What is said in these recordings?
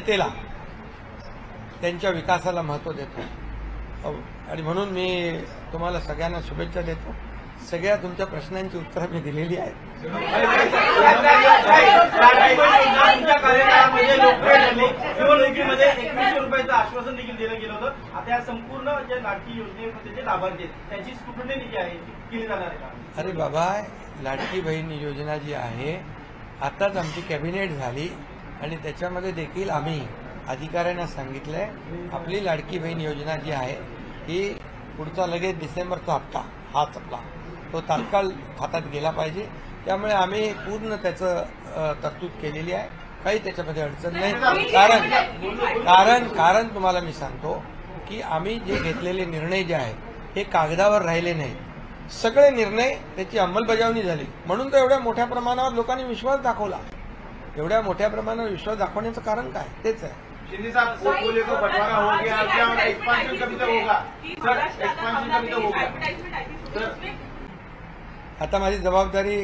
जनतेला त्यांच्या विकासाला महत्त्व देतो आणि म्हणून मी तुम्हाला सगळ्यांना शुभेच्छा देतो। सगळ्या तुमच्या प्रश्नांची उत्तरं मी दिलेली आहेत। निवडणुकीमध्ये 2100 रुपयाचं आश्वासन देखील दिलं गेलं होतं। आता या संपूर्ण जे लाडकी योजनेमध्ये जे लाभार्थी आहेत त्यांची स्क्रुटनी जी आहे ती केली जाणार आहे का? अरे बाबा, लाडकी बहीण योजना जी आहे आताच आमची कॅबिनेट झाली आणि त्याच्यामध्ये देखील आम्ही अधिकाऱ्यांना सांगितलंय आपली लाडकी बहीण योजना जी आहे ही पुढचा लगेच डिसेंबरचा हप्ता हाच आपला तो तात्काळ खात्यात गेला पाहिजे। त्यामुळे आम्ही पूर्ण त्याचं तरतूद केलेली आहे। काही त्याच्यामध्ये अडचण नाही। कारण तुम्हाला मी सांगतो की आम्ही जे घेतलेले निर्णय जे आहेत हे कागदावर राहिले नाहीत। सगळे निर्णय त्याची अंमलबजावणी झाली म्हणून तर एवढ्या मोठ्या प्रमाणावर लोकांनी विश्वास दाखवला। एवढ्या मोठ्या प्रमाणावर विश्वास दाखवण्याचं कारण काय? तेच आहे। शिंदे साहब को बोले तो बंटवारा हो गया, क्या एक्सपांशन कभी तक होगा सर? एक्सपांशन कभी तक होगा? आता माझी जबाबदारी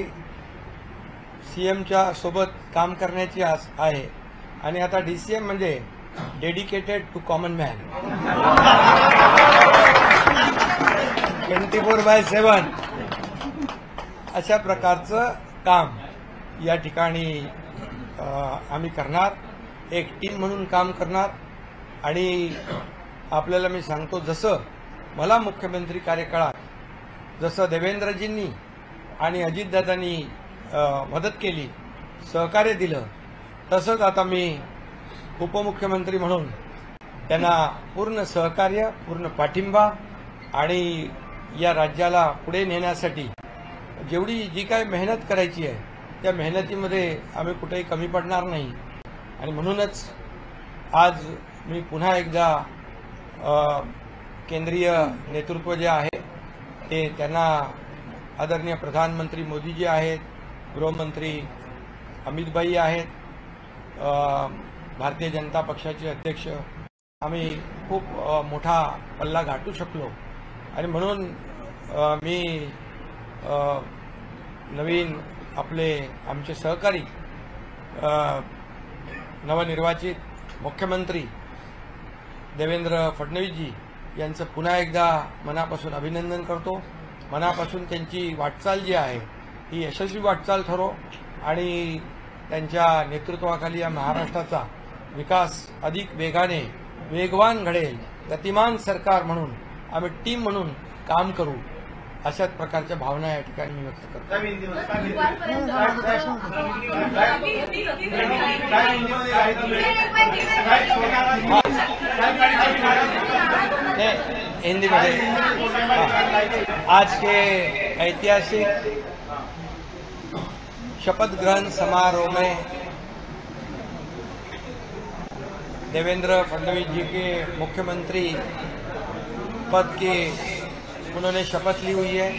सीएमच्या सोबत काम करण्याची आहे आणि आता डीसीएम म्हणजे डेडिकेटेड टू कॉमन मॅन 24/7 अशा प्रकारचं काम या ठिकाणी आम्ही करणार। एक टीम म्हणून काम करणार आणि आपल्याला मी सांगतो जसं मला मुख्यमंत्री कार्यकाळात जसं देवेंद्रजींनी आणि अजितदादांनी मदत केली, सहकार्य दिलं, तसंच आता मी उपमुख्यमंत्री म्हणून त्यांना पूर्ण सहकार्य, पूर्ण पाठिंबा आणि या राज्याला पुढे नेण्यासाठी जेवढी जी काही मेहनत करायची आहे त्या मेहनतीमध्ये आम्ही कुठेही कमी पडणार नाही। आणि म्हणूनच आज मी पुन्हा एकदा केंद्रीय नेतृत्व जे आहे ते त्यांना आदरणीय प्रधानमंत्री मोदीजी आहेत, गृहमंत्री अमितभाई आहेत, भारतीय जनता पक्षाचे अध्यक्ष, आम्ही खूप मोठा पल्ला गाठू शकलो आणि म्हणून मी नवीन आमचे सहकारी नवनिर्वाचित मुख्यमंत्री देवेंद्र फडणवीसजी यांचं पुन्हा एकदा मनापासून अभिनंदन करतो। मनापासून त्यांची वाटचाल जी आहे ही यशस्वी वाटचाल ठरो आणि त्यांच्या नेतृत्वाखाली या महाराष्ट्राचा विकास अधिक वेगवान घडेल। गतिमान सरकार म्हणून आम्ही टीम म्हणून काम करू अशाच प्रकारच्या भावना या ठिकाणी मी व्यक्त करतो। हिंदी में आज के ऐतिहासिक शपथ ग्रहण समारोह में देवेंद्र फडणवीस जी के मुख्यमंत्री पद की उन्होंने शपथ ली हुई है।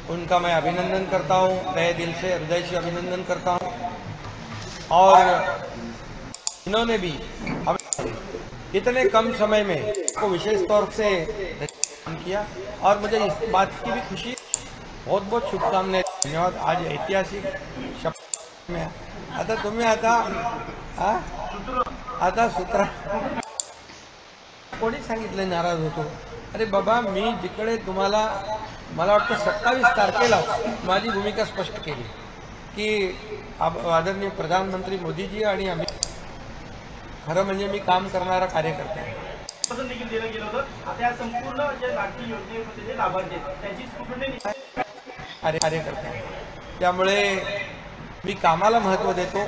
उनका मैं अभिनंदन करता हूं, तहे दिल से हृदय से अभिनंदन करता हूं। और इन्होंने भी इतने कम समय में को विशेष तौर से काम किया और मुझे इस बात की भी खुशी, बहुत बहुत शुभकामनाएं, धन्यवाद। आज ऐतिहासिक शपथ में आता तुम्ही आता सूत्र कोणी सांगितलं नाराज होतो? अरे बाबा, मी जिकडे तुम्हाला मला वाटतं 27 तारखेला माझी भूमिका स्पष्ट केली की आदरणीय प्रधानमंत्री मोदीजी आणि आम्ही खरं म्हणजे मी काम करणारा कार्यकर्ता आहे। देखील दिलं गेलं होतं। आता या संपूर्ण जे लाडकी योजनेमध्ये जे लाभार्थी आहेत त्यांची स्क्रुटनी कार्यकर्ता आहे। त्यामुळे मी कामाला महत्त्व देतो।